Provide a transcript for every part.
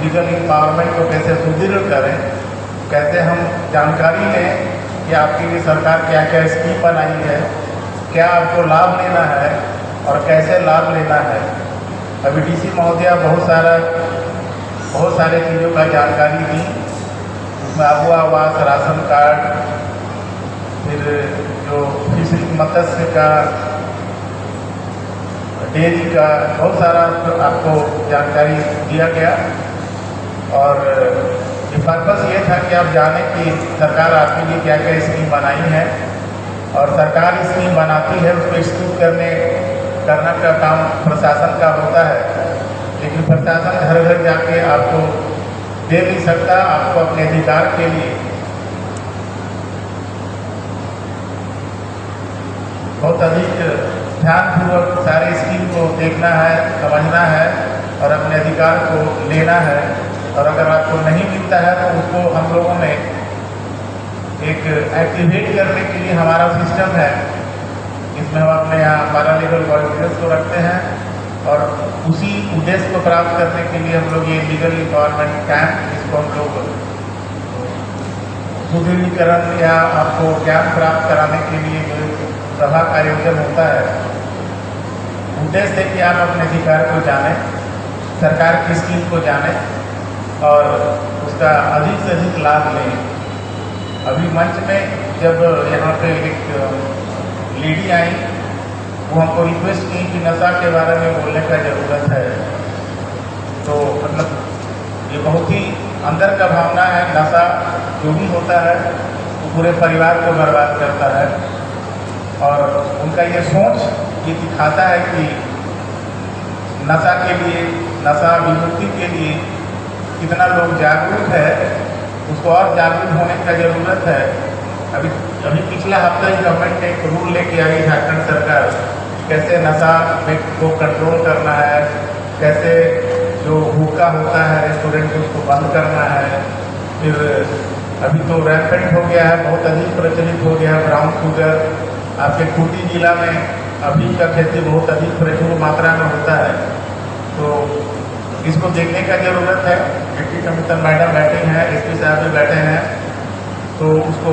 Legal empowerment को कैसे सुदृढ़ करें, कैसे हम जानकारी लें कि आपके लिए सरकार क्या क्या स्कीम बनाई है, क्या आपको लाभ लेना है और कैसे लाभ लेना है। अभी डीसी महोदया बहुत सारे चीज़ों का जानकारी दी। उसमें आबुआ आवास, राशन कार्ड, फिर जो फिशरी मत्स्य का, डेयरी का, बहुत सारा आपको जानकारी दिया गया। और ये पर्पस ये था कि आप जाने कि सरकार आपके लिए क्या क्या स्कीम बनाई है, और सरकार स्कीम बनाती है उसको एग्जीक्यूट करना का काम प्रशासन का होता है, लेकिन प्रशासन घर घर जाके आपको दे नहीं सकता। आपको अपने अधिकार के लिए बहुत अधिक ध्यानपूर्वक सारे स्कीम को देखना है, समझना है और अपने अधिकार को लेना है। और अगर आपको नहीं मिलता है तो उसको हम लोगों ने एक एक्टिवेट करने के लिए हमारा सिस्टम है, इसमें हम अपने यहाँ पैरालीगल वॉलंटियर्स को रखते हैं, और उसी उद्देश्य को प्राप्त करने के लिए हम लोग ये लीगल एम्पावरमेंट कैंप, जिसको हम लोग सुदृढ़ीकरण या आपको ज्ञान प्राप्त कराने के लिए जो सभा का आयोजन होता है, उद्देश्य है कि आप अपने अधिकार को जानें, सरकार की स्कीम को जानें और उसका अधिक से अधिक लाभ लें। अभी मंच में जब यहाँ पे एक लेडी आई, वो हमको रिक्वेस्ट की कि नशा के बारे में बोलने का ज़रूरत है। तो मतलब ये बहुत ही अंदर का भावना है। नशा जो भी होता है वो पूरे परिवार को बर्बाद करता है, और उनका ये सोच ये दिखाता है कि नशा के लिए, नशा विमुक्ति के लिए कितना लोग जागरूक है, उसको और जागरूक होने का ज़रूरत है। अभी पिछला हफ्ता ही गवर्नमेंट ने एक रूल लेके आई, झारखंड सरकार, कैसे नशा को कंट्रोल करना है, कैसे जो हुक्का होता है रेस्टोरेंट में उसको बंद करना है। फिर अभी तो रैम्पेंट हो गया है, बहुत अधिक प्रचलित हो गया है ब्राउन शुगर। आपके खूंटी जिला में अभी का खेती बहुत अधिक प्रचुर मात्रा में होता है, तो इसको देखने का ज़रूरत है। डिप्टी कमिश्नर मैडम बैठे हैं, एसपी साहब भी बैठे हैं, तो उसको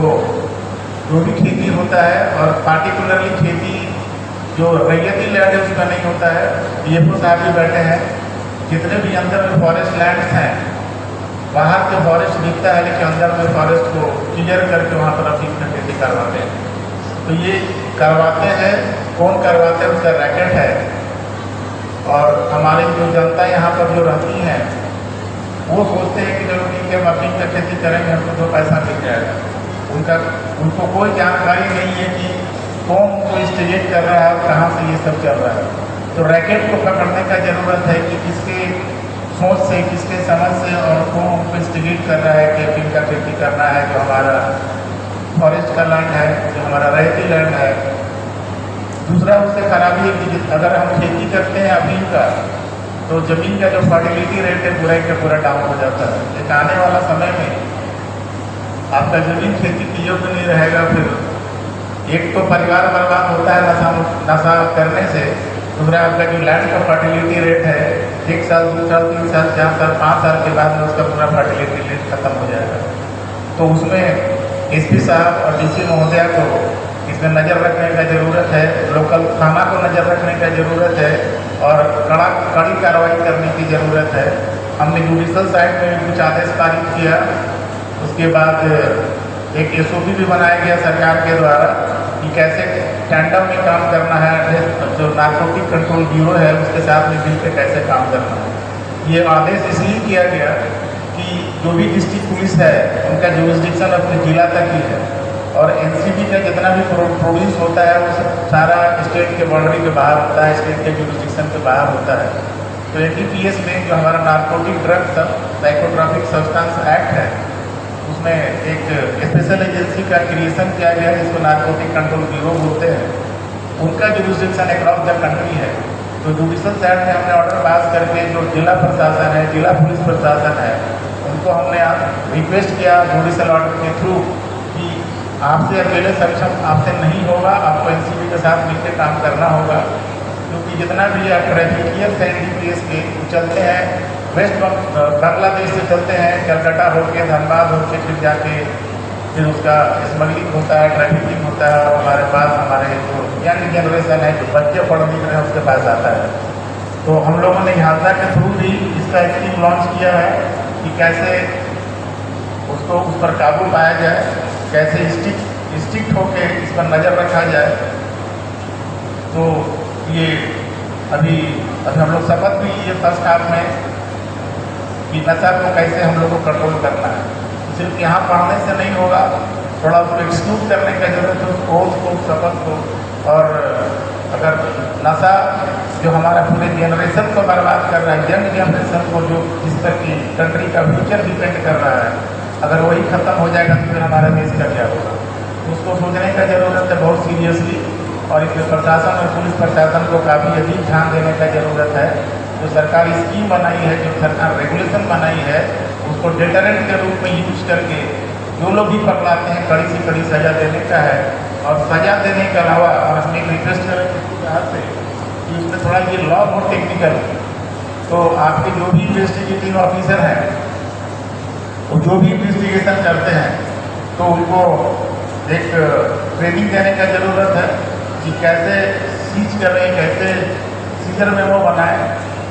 जो भी खेती होता है, और पार्टिकुलरली खेती जो रैयती लैंड है उसका नहीं होता है, डीएफओ साहब भी बैठे हैं। जितने भी अंदर में फॉरेस्ट लैंड्स हैं, बाहर के फॉरेस्ट दिखता है लेकिन अंदर में फॉरेस्ट को क्लियर करके वहाँ पर अपनी खेती करवाते हैं। तो ये करवाते हैं, कौन करवाते हैं उसका रैकेट है। और हमारी जो जनता यहाँ पर जो रहती है वो सोचते हैं कि चलो ठीक है, हम अपनी का खेती करेंगे, हमको तो पैसा मिल जाएगा। उनको कोई जानकारी नहीं है कि कौन उनको इंस्टिगेट कर रहा है और कहाँ से ये सब चल रहा है। तो रैकेट को पकड़ने का ज़रूरत है कि किसके सोच से, किसके समझ से, और कौन उनको इंस्टिगेट कर रहा है कि अफीम का खेती करना है, जो हमारा फॉरेस्ट का लैंड है, जो हमारा रैयती लैंड है। दूसरा उससे खराबी है कि अगर हम खेती करते हैं अफीम का, तो ज़मीन का जो फर्टिलिटी रेट है पूरा का पूरा डाउन हो जाता है। लेकिन आने वाला समय में आपका ज़मीन खेती की योग्य नहीं रहेगा। फिर एक तो परिवार बर्बाद होता है नशा करने से, दूसरा आपका जो लैंड का फर्टिलिटी रेट है 1 साल, 2 साल, 3 साल, 4 साल, 5 साल के बाद में उसका पूरा फर्टिलिटी रेट खत्म हो जाएगा। तो उसमें एसपी साहब और डीसी महोदया को इसमें नज़र रखने का ज़रूरत है, लोकल थाना को नज़र रखने का ज़रूरत है, और कड़ी कार्रवाई करने की ज़रूरत है। हमने जुडिशल साइड में कुछ आदेश पारित किया, उसके बाद एक एसओपी भी बनाया गया सरकार के द्वारा कि कैसे टैंडम में काम करना है, जो नार्कोटिक कंट्रोल ब्यूरो है उसके साथ में मिलकर कैसे काम करना है। ये आदेश इसलिए किया गया कि जो भी डिस्ट्रिक्ट पुलिस है उनका जुरिस्डिक्शन अपने जिला तक ही है, और एनसीबी का जितना भी प्रोड्यूस होता है वो सारा स्टेट के बाउंड्री के बाहर होता है, स्टेट के जुरिस्डिक्शन के बाहर होता है। तो एनडीपीएस में जो हमारा narcotic drugs psychotropic substance act है, उसमें एक स्पेशल एजेंसी का क्रिएशन किया गया है जिसको नार्कोटिक कंट्रोल ब्यूरो बोलते हैं। उनका जुरिस्डिक्शन अक्रॉस द कंट्री है। तो जुडिशल साइड में हमने ऑर्डर पास करके जो जिला प्रशासन है, जिला पुलिस प्रशासन है, उनको हमने रिक्वेस्ट किया जुडिशल ऑर्डर के थ्रू कि आपसे अकेले सक्षम आपसे नहीं होगा, आपको एनसीबी के साथ मिलकर काम करना होगा, क्योंकि जितना भी ट्रैफिकियर्स हैं एनडीपीएस के चलते हैं वेस्ट बांग्लादेश से चलते हैं, कलकत्ता होके, धनबाद होके, फिर जाके फिर उसका स्मगलिंग होता है, ट्रैफिकिंग होता है, और हमारे पास हमारे जो यंग जनरेशन है, जो बच्चे पढ़ लिख रहे हैं, उसके पास आता है। तो हम लोगों ने झांसा के थ्रू भी इसका स्कीम लॉन्च किया है कि कैसे उसको उस पर काबू पाया जाए, कैसे स्ट्रिक्ट होके इस पर नज़र रखा जाए। तो ये अभी हम लोग शपथ भी लिए फर्स्ट हाफ में कि नशा को कैसे हम लोग को कंट्रोल करना है। सिर्फ यहाँ पढ़ने से नहीं होगा, थोड़ा उसको एक्सक्लूड करने का जरूरत है, उस कोर्स को, शपथ को। और अगर नशा जो हमारा पूरे जनरेशन को बर्बाद कर रहा है, यंग जनरेशन को, जो जिस पर की कंट्री का फ्यूचर डिपेंड कर रहा है, अगर वही ख़त्म हो जाएगा तो फिर हमारे देश का क्या होगा। उसको सोचने का ज़रूरत है बहुत सीरियसली, और इसमें प्रशासन और पुलिस प्रशासन को काफ़ी अधिक ध्यान देने का ज़रूरत है। जो सरकार स्कीम बनाई है, जो सरकार रेगुलेशन बनाई है, उसको डेटरेंट के रूप में यूज करके जो लोग भी पकड़ाते हैं, कड़ी से कड़ी सज़ा देने का है। और सज़ा देने के अलावा और हम एक रिक्वेस्ट करेंगे यहाँ से कि उसमें थोड़ा ये लॉ बहुत टेक्निकल, तो आपके जो भी इन्वेस्टिगेटिव ऑफिसर हैं, वो जो भी इन्वेस्टिगेशन करते हैं, तो उनको एक ट्रेनिंग देने का ज़रूरत है कि कैसे सीज करें, कैसे सीजर मेमो बनाएं,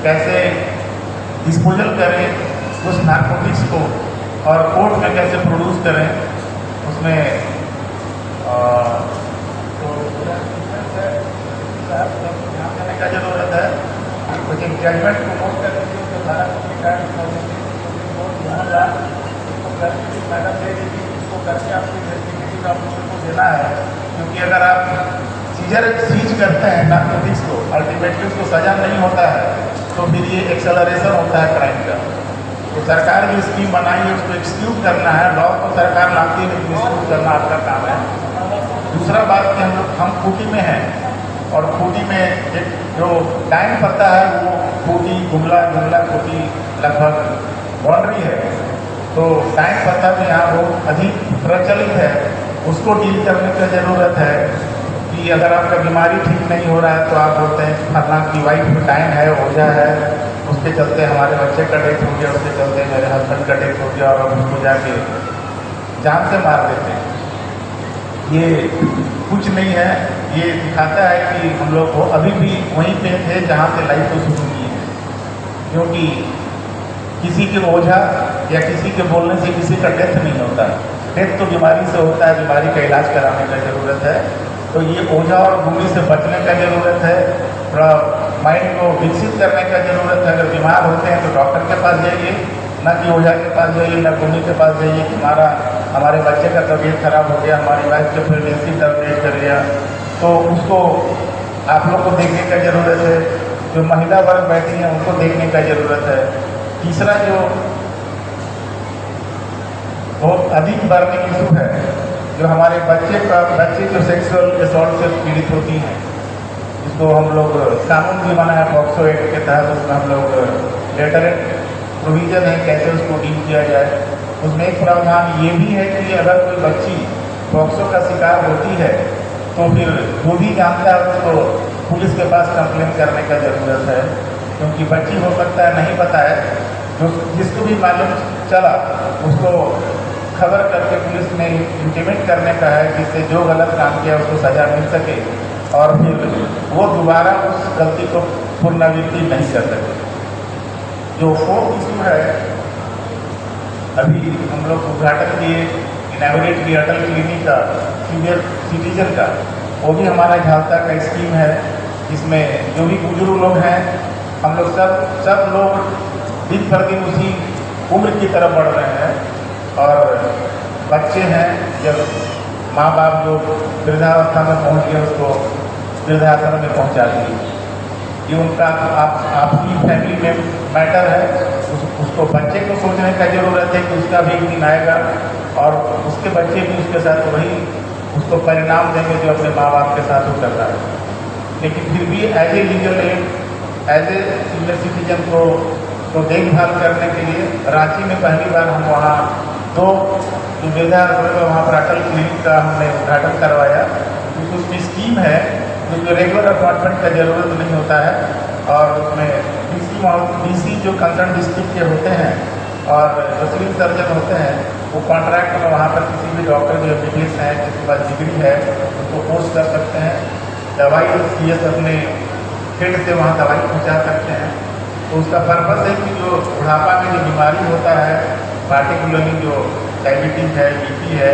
कैसे डिस्पोजल करें उस नारकोटिक्स को, और कोर्ट में कैसे प्रोड्यूस करें उसमें। तो ध्यान देने का ज़रूरत है। कुछ एक जजमेंट को नोट कर लीजिए, तो सारा मैडम दे दीजिए, इसको करके आपको इन्वेस्टिगेटिव ऑफिसर को देना है। क्योंकि अगर आप सीज करते हैं नारकोटिक्स को, अल्टीमेटली उसको सजा नहीं होता है, तो फिर ये एक्सेलरेशन होता है क्राइम का। तो सरकार जो स्कीम बनाई है उसको एक्सक्लूड करना है, लॉ को सरकार लाती है, एक्सक्लूड करना आपका काम है। दूसरा बात कि हम खूटी में हैं, और खूटी में एक जो टाइम पता है वो खूटी गुमला खूटी लगभग बाउंड्री है, तो टाइम पता भी यहाँ बहुत अधिक प्रचलित है। उसको डील करने की ज़रूरत है कि अगर आपका बीमारी ठीक नहीं हो रहा है तो आप बोलते हैं फलना की वाइफ में टाइम है, ओझा है, उसके चलते हमारे बच्चे का डेथ हो गया, उसके चलते मेरे हस्बैंड का डेथ हो गया, और अब उसको जाके जान से मार देते हैं। ये कुछ नहीं है, ये दिखाता है कि हम लोग को अभी भी वहीं पे थे जहाँ से लाइफ को शुरू की है। क्योंकि किसी के ओझा या किसी के बोलने से किसी का डेथ नहीं होता, डेथ तो बीमारी से होता है, बीमारी का इलाज कराने का ज़रूरत है। तो ये ओझा और गुंगी से बचने का ज़रूरत है, थोड़ा माइंड को विकसित करने का ज़रूरत है। अगर बीमार होते हैं तो डॉक्टर के पास जाइए, ना कि ओझा के पास जाइए, ना गुंगी के पास जाइए कि हमारे बच्चे का तबीयत खराब हो गया, हमारी वाइफ का प्रेगनेंसी टर्मिनेट कर लिया, तो उसको आप लोग को देखने का ज़रूरत है। जो महिला वर्ग बैठी हैं उनको देखने का ज़रूरत है। तीसरा जो बहुत अधिक बर्निंग इशू है, जो हमारे बच्चे जो सेक्सुअल असॉल्ट से पीड़ित होती हैं, इसको हम लोग कानून भी बना है पॉक्सो एक्ट के तहत, उसमें हम लोग डेटरेंट प्रोविज़न है कैसे उसको डील किया जाए। उसमें एक प्रावधान ये भी है कि अगर कोई बच्ची पॉक्सो का शिकार होती है तो फिर जो भी जानता है उसको पुलिस के पास कंप्लेन करने का ज़रूरत है। क्योंकि बच्ची हो सकता है नहीं पता है, जो जिसको भी मालूम चला उसको खबर करके पुलिस में इंटीमेट करने का है, जिससे जो गलत काम किया उसको सज़ा मिल सके और फिर वो दोबारा उस गलती को पुनरावृत्ति नहीं कर सके। जो फोर्थ इशू है, अभी हम लोग उद्घाटन किए, इनॉग्रेट किया अटल क्लिनिक का, सीनियर सिटीजन का, वो भी हमारा झांसा का स्कीम है। इसमें जो भी बुजुर्ग लोग हैं, हम लोग सब लोग दिन पर दिन उसी उम्र की तरफ बढ़ रहे हैं, और बच्चे हैं, जब माँ बाप जो वृद्धावस्था में पहुँच गए उसको वृद्धाश्रम में पहुँचा दिए। ये उनका आपकी फैमिली में मैटर है, उसको बच्चे को सोचने का ज़रूरत है कि उसका भी एक दिन आएगा और उसके बच्चे भी उसके साथ वही उसको परिणाम देंगे जो अपने माँ बाप के साथ वो कर रहा है। लेकिन फिर भी as a legal aid, as a senior citizen को देखभाल करने के लिए रांची में पहली बार हम वहाँ 2 वृद्धाश्रम में वहाँ पर अटल क्लिनिक का हमने उद्घाटन करवाया। क्योंकि उसकी स्कीम है, उसमें रेगुलर अपॉइंटमेंट का ज़रूरत नहीं होता है, और उसमें डीसी जो कंसर्न डिस्ट्रिक्ट के होते हैं और जो सिविल सर्जन होते हैं वो कॉन्ट्रैक्ट में वहाँ पर किसी भी डॉक्टर जो एमबीबीएस है जिसके पास डिग्री है उनको पोस्ट कर सकते हैं। दवाई सीएस अपने फील्ड से वहाँ दवाई पहुँचा सकते हैं। तो उसका पर्पस है कि जो बुढ़ापा में जो बीमारी होता है, पार्टिकुलरली जो डायबिटीज है, बीपी है,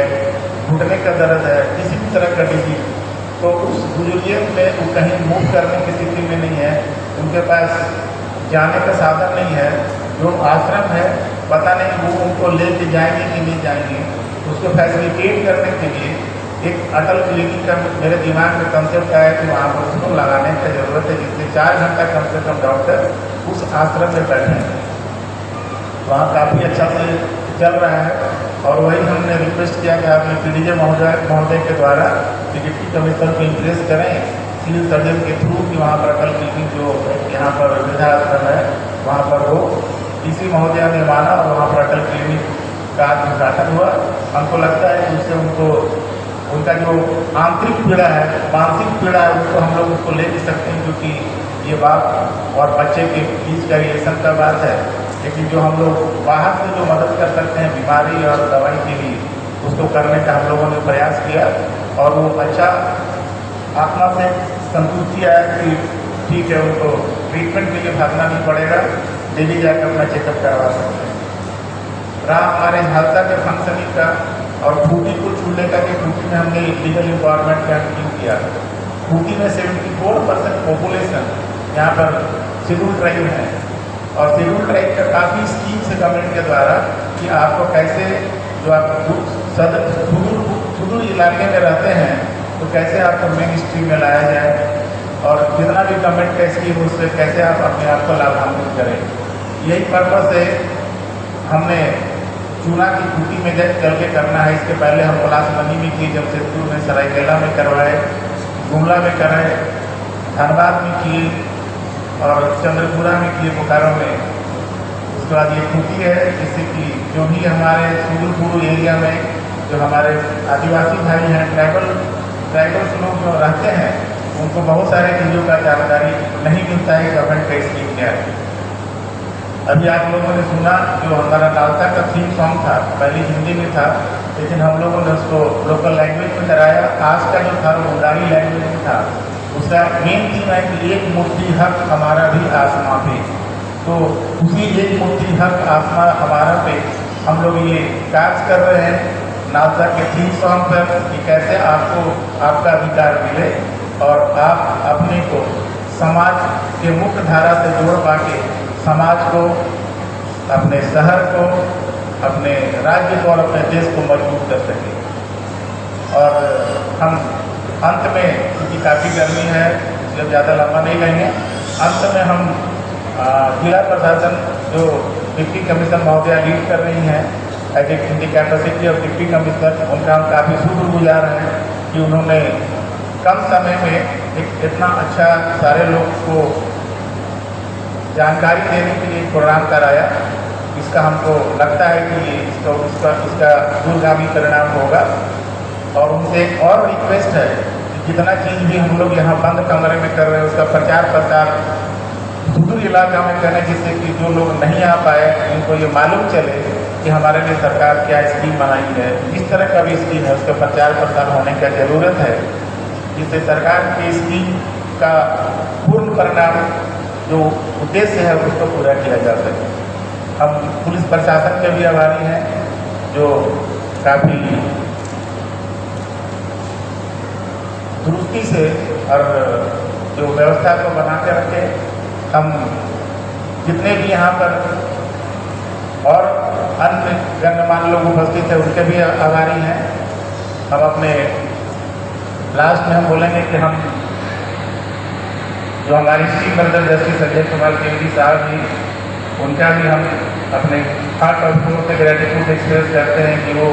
घुटने का दर्द है, किसी भी तरह का डिजीज, तो उस बुजुर्ग में वो कहीं मूव करने की स्थिति में नहीं है, उनके पास जाने का साधन नहीं है, जो आश्रम है पता नहीं वो उनको लेके जाएंगे कि नहीं जाएंगे, उसको फैसिलिटेट करने के लिए एक अटल क्लिनिक का मेरे दिमाग में कंसेप्ट आया कि वहाँ पर उसको लगाने की ज़रूरत है, जिससे 4 घंटा कम से कम डॉक्टर उस आश्रम में बैठे। वहाँ काफ़ी अच्छा से चल रहा है और वही हमने रिक्वेस्ट किया कि आप पीडीजे महोदय के द्वारा डिप्टी कमिश्नर को इम्प्रेस करें सिविल सर्जन के थ्रू कि वहाँ पर अटल क्लिनिक जो यहाँ पर वृद्धाश्रम है वहाँ पर हो। डीसी महोदय ने माना और वहाँ पर अटल क्लिनिक का उद्घाटन हुआ। हमको लगता है कि उससे उनको उनका जो आंतरिक पीड़ा है, मानसिक पीड़ा है, उसको हम लोग उसको ले भी सकते हैं, क्योंकि ये बाप और बच्चे के बीच का रिलेशन का बात है। लेकिन जो हम लोग बाहर से जो मदद कर सकते हैं बीमारी और दवाई के लिए, उसको करने का हम लोगों ने प्रयास किया और वो अच्छा आत्मा से संतुष्टि आया कि ठीक है, उनको ट्रीटमेंट के लिए भागना नहीं पड़ेगा, डेली जाकर अपना चेकअप करवा सकते हैं। रहा हमारे हादसा के फंक्शनिंग का और खूंटी को छूने का कि खूंटी में हमने लीगल एम्पावरमेंट कैंप किया। खूंटी में 74% पॉपुलेशन यहाँ पर शेड्यूल ट्राइब है और शेड्यूल ट्राइब का काफ़ी स्कीम से गवर्नमेंट के द्वारा कि आपको कैसे जो आप सुदूर इलाके में रहते हैं तो कैसे आपको मेन स्ट्रीम में लाया जाए और जितना भी गवर्नमेंट का स्कीम उससे कैसे आप अपने आप को लाभान्वित करें। यही पर्पस है हमने चूना की खूंटी में चल के करना है। इसके पहले हम पलासबनी में किए, जमशेदपुर में, सरायकेला में करवाए, गुमला में कराए, धनबाद में किए और चंद्रपुरा में किए, बोकारो में। उसके बाद ये खूंटी है जिससे कि जो भी हमारे सुदूर एरिया में जो हमारे आदिवासी भाई हैं, ट्राइबल्स लोग जो रहते हैं, उनको बहुत सारे चीज़ों का जानकारी नहीं मिलता है गवर्नमेंट का स्कीम क्या है। अभी आप लोगों ने सुना जो हमारा नालसा का थीम सॉन्ग था, पहले हिंदी में था लेकिन हम लोगों ने उसको लोकल लैंग्वेज में कराया। आज का जो था वो मुंडारी लैंग्वेज में था। उसका मेन थीम है कि एक मुट्ठी हक हमारा भी आसमां पे। तो उसी एक मुट्ठी हक आसमां हमारा पे हम लोग ये कार्य कर रहे हैं नालसा के थीम सॉन्ग पर कि कैसे आपको आपका अधिकार मिले और आप अपने को समाज के मुख्य धारा से जोड़ पाके समाज को, अपने शहर को, अपने राज्य को और अपने देश को मजबूत कर सकें। और हम अंत में, क्योंकि काफ़ी गर्मी है इसलिए ज़्यादा लंबा नहीं लेंगे, अंत में हम जिला प्रशासन जो डिप्टी कमिश्नर महोदया लीड कर रही हैं as in the capacity of deputy commissioner, उनका हम काफ़ी शुक्रगुजार हैं कि उन्होंने कम समय में एक इतना अच्छा सारे लोग को जानकारी देने के लिए प्रोग्राम कराया। इसका हमको लगता है कि इसका दूरगामी परिणाम होगा। और उनसे एक और रिक्वेस्ट है कि जितना चीज़ भी हम लोग यहाँ बंद कमरे में कर रहे हैं उसका प्रचार प्रसार सुदूर इलाका में करें, जिससे कि जो लोग नहीं आ पाए उनको ये मालूम चले कि हमारे लिए सरकार क्या स्कीम बनाई है। इस तरह का भी स्कीम है, उसका प्रचार प्रसार होने की ज़रूरत है, जिससे सरकार की स्कीम का पूर्ण परिणाम जो उद्देश्य है उसको पूरा किया जा सके। हम पुलिस प्रशासन के भी आभारी हैं जो काफ़ी दुरुस्ती से और जो व्यवस्था को बना के रखे। हम जितने भी यहाँ पर और अन्य गणमान्य लोग उपस्थित हैं उनके भी आभारी हैं। हम अपने लास्ट में हम बोलेंगे कि हम जो हमारी chief minister justice Ajay Kumar query साहब जी, उनका भी हम अपने हार्ट और सोल से ग्रेटिट्यूड एक्सप्रेस करते हैं कि वो